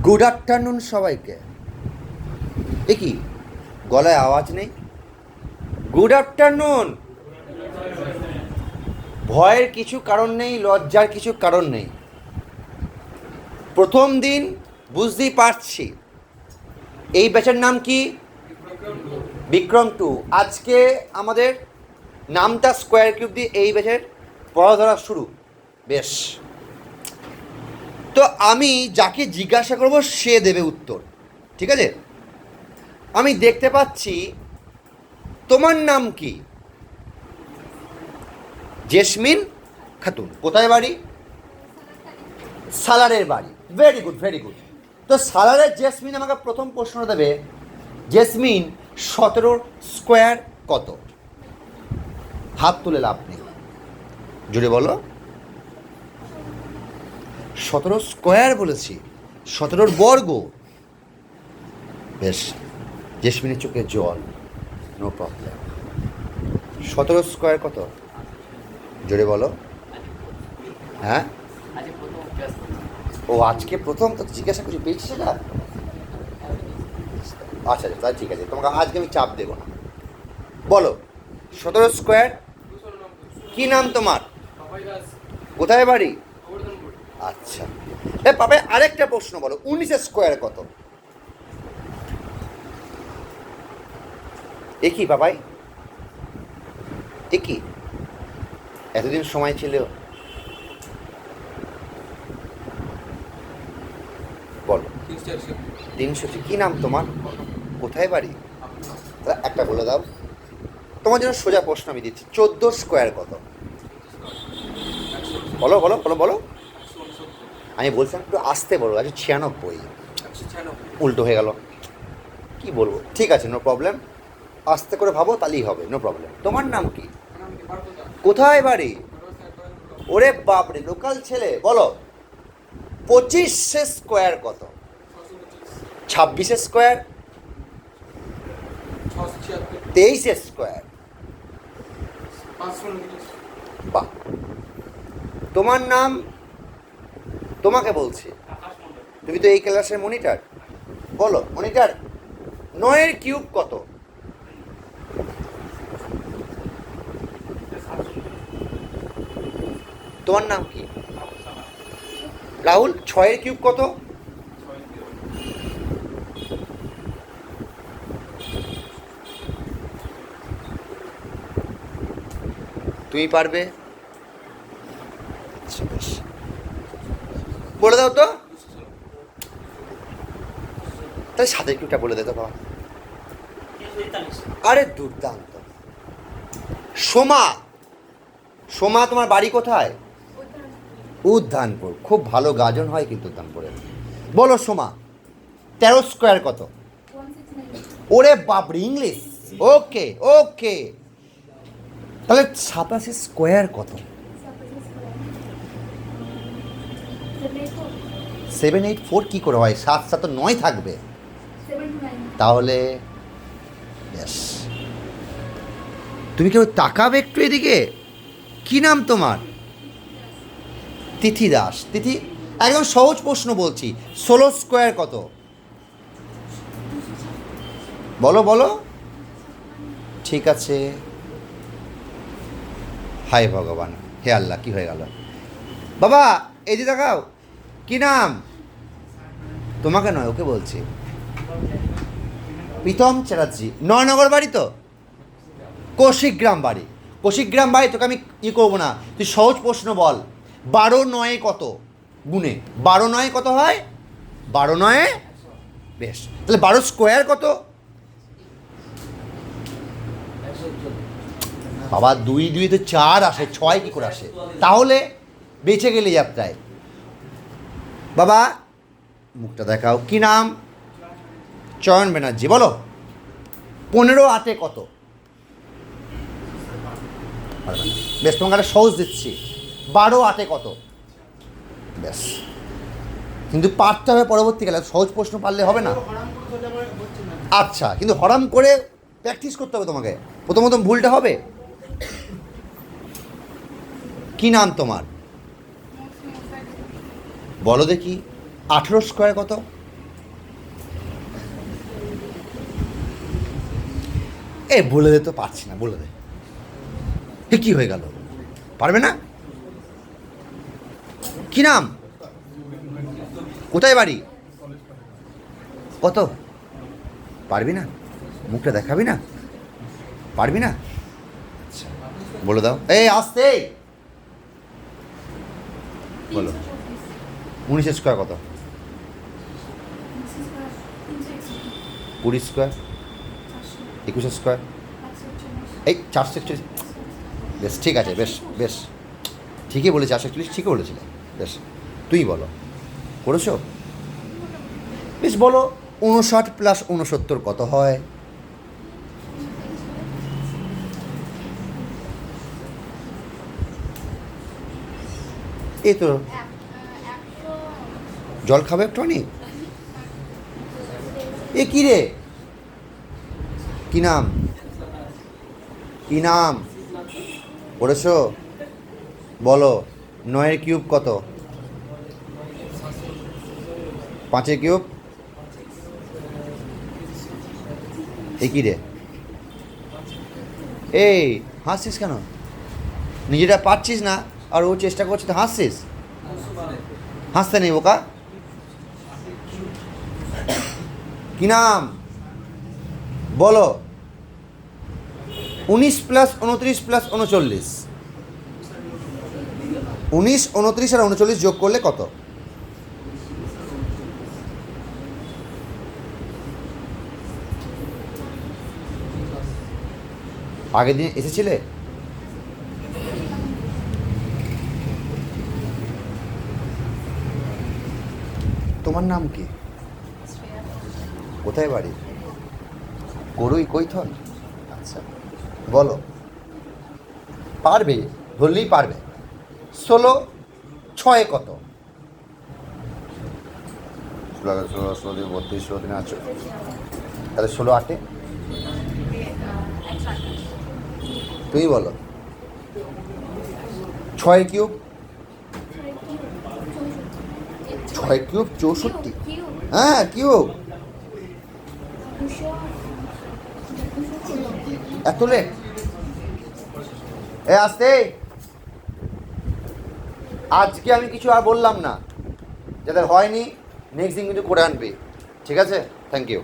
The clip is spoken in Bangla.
গুড আফটারনুন সবাইকে। এ কি গলায় আওয়াজ নেই? Good afternoon. ভয়ের কিছু কারণ নেই, লজ্জার কিছু কারণ নেই। প্রথম দিন বুঝতেই পারছি। এই ব্যাচের নাম কি? বিক্রম টু। আজকে আমাদের নামটা স্কোয়ার কিউব দিয়ে এই ব্যাচের পড়াধরা শুরু। বেশ, তো আমি যাকে জিজ্ঞাসা করব সে দেবে উত্তর, ঠিক আছে? আমি দেখতে পাচ্ছি তোমার নাম কি? জেসমিন খাতুন। কোথায় বাড়ি? সালারের বাড়ি। Very good, very good. তো সালারের জেসমিন আমাকে প্রথম প্রশ্ন দেবে, জেসমিন 17 স্কোয়ার কত? হাত তুলে লাভ নেই, জুড়ে বলো। 17 স্কোয়ার বলেছি, 17 বর্গ। বেশ, জেসমিনের চোখে জল। No problem. 17 স্কোয়ার কত? জোরে বলো। হ্যাঁ, ও আজকে প্রথম তো জিজ্ঞাসা করছি, পেয়েছি সেটা। আচ্ছা তাহলে ঠিক আছে, তোমাকে আজকে আমি চাপ দেবো না। বলো 17 স্কোয়ার। কি নাম তোমার? কোথায় বাড়ি? আচ্ছা, এ পাবে। আরেকটা প্রশ্ন বলো, 19 স্কোয়ার কত? এ কি বাবাই, এ কি এতদিন সময় ছিল? বলো 300। কি নাম তোমার? কোথায় বাড়ি? একটা বলে দাও। তোমার জন্য সোজা প্রশ্ন আমি দিচ্ছি, 14 স্কোয়ার কত? বলো বলো বলো বলো। আমি বলছিলাম একটু আসতে বলো। আচ্ছা 96। উল্টো হয়ে গেল, কি বলবো? ঠিক আছে, নো প্রবলেম। আস্তে করে ভাবো, তাহলেই হবে, নো প্রবলেম। তোমার নাম কি? কোথায় বাড়ি? ওরে বাপরে, লোকাল ছেলে। বলো 25 স্কোয়ার কত? 26 স্কোয়ার? 23 স্কোয়ার? বাহ। তোমার নাম? তোমাকে বলছি, তুমি তো এই ক্লাসের মনিটর। বলো মনিটর, 9 কিউব কত? তোমার নাম কি? রাহুল, 6 কিউব কত? তুমি পারবে? আচ্ছা বেশ, বলে দাও তো। তাহলে 7 কিউবটা বলে দাও তো বাবা। আরে দুর্দান্ত। সোমা, সোমা তোমার বাড়ি কোথায়? উদ্যানপুর। খুব ভালো গাজন হয় কিন্তু উদ্যানপুরে। বলো সোমা 13 স্কোয়ার কত? ওরে বাপরে, ইংলিশ। ওকে ওকে, তাহলে 87 স্কোয়ার কত? 784 কি করে হয়? 7 7 তো 9 থাকবে তাহলে। ব্যাস, তুমি কেউ তাকাবে একটু এদিকে। কি নাম তোমার? তিথি দাস। তিথি, একদম সহজ প্রশ্ন বলছি, 16 স্কোয়ার কত? বলো বলো। ঠিক আছে। হায় ভগবান, হে আল্লাহ, কি হয়ে গেল? বাবা এদিকে দেখাও। কি নাম? তোমাকে নয়, ওকে বলছি। প্রীতম চ্যাটার্জি। নয়নগর বাড়ি তো? কৌশিকগ্রাম বাড়ি। কৌশিকগ্রাম বাড়ি। তোকে আমি ই করবো না, তুই সহজ প্রশ্ন বল। 12 কত গুণে? 12 কত হয়? 12 বেশ, তাহলে 12 স্কোয়ার কত? বাবা 2 2 তো 4 আসে, 6 কি করে আসে? তাহলে বেঁচে গেলে যাত্রায়। বাবা মুখটা দেখাও। কি নাম? চয়ন ব্যানার্জি। বলো 15 কত? বেশ, তোমাকে একটা সহজ দিচ্ছি, 12 কত? ব্যাস, কিন্তু পারতে হবে পরবর্তীকালে, সহজ প্রশ্ন পারলে হবে না। আচ্ছা, কিন্তু হরাম করে প্র্যাকটিস করতে হবে তোমাকে, প্রথম প্রথম ভুলটা হবে। কি নাম তোমার? বলো দেখি 18 স্কোয়ার কত? এ বলে দে তো, পারছি না, বলে দে। এ কী হয়ে গেল, পারবে না? কি নাম, কোথায় বাড়ি, কত? পারবি না, মুখটা দেখাবি না, পারবি না? আচ্ছা বলে দাও, এই আসতে বলো। 19 স্কোয়ার কত? 20 স্কোয়ার, 21 স্কোয়ার, এই 441। বেশ ঠিক আছে, বেশ বেশ ঠিকই বলেছি, 441 ঠিকই বলেছিলে। বেশ তুই বলো, করেছো? বেশ বলো, 59 প্লাস 69 কত হয়? এই তো, জল খাবে একটুখানি? এ কী রে, কী নাম, কী নাম পড়েছো? বলো। 9-এর কিউব কত? 5-এর কিউব? এ কী রে, এই হাসছিস কেন? নিজেটা পারছিস না আর ও চেষ্টা করছে তো হাসছিস? হাসতে নেই বোকা। কি নাম বলো? 19 প্লাস 29 প্লাস 39, 19, 29 আর 39 যোগ করলে কত? আগের দিন এসেছিলে? তোমার নাম কি? কোথায় বাড়ি? গরুই কৈথন। আচ্ছা বলো, পারবে, ধরলেই পারবে। 16 6-এ কত? 16 16 16 32 16 আছো, তাহলে 16 8-এ? তুমি বলো। 6-এর কিউব? 6 কিউব 64। হ্যাঁ কিউব। এত লেট? এ আসতে, আজকে আমি কিছু আর বললাম না, যাদের হয়নি নেক্সট দিন কিন্তু করে আনবে, ঠিক আছে? Thank you.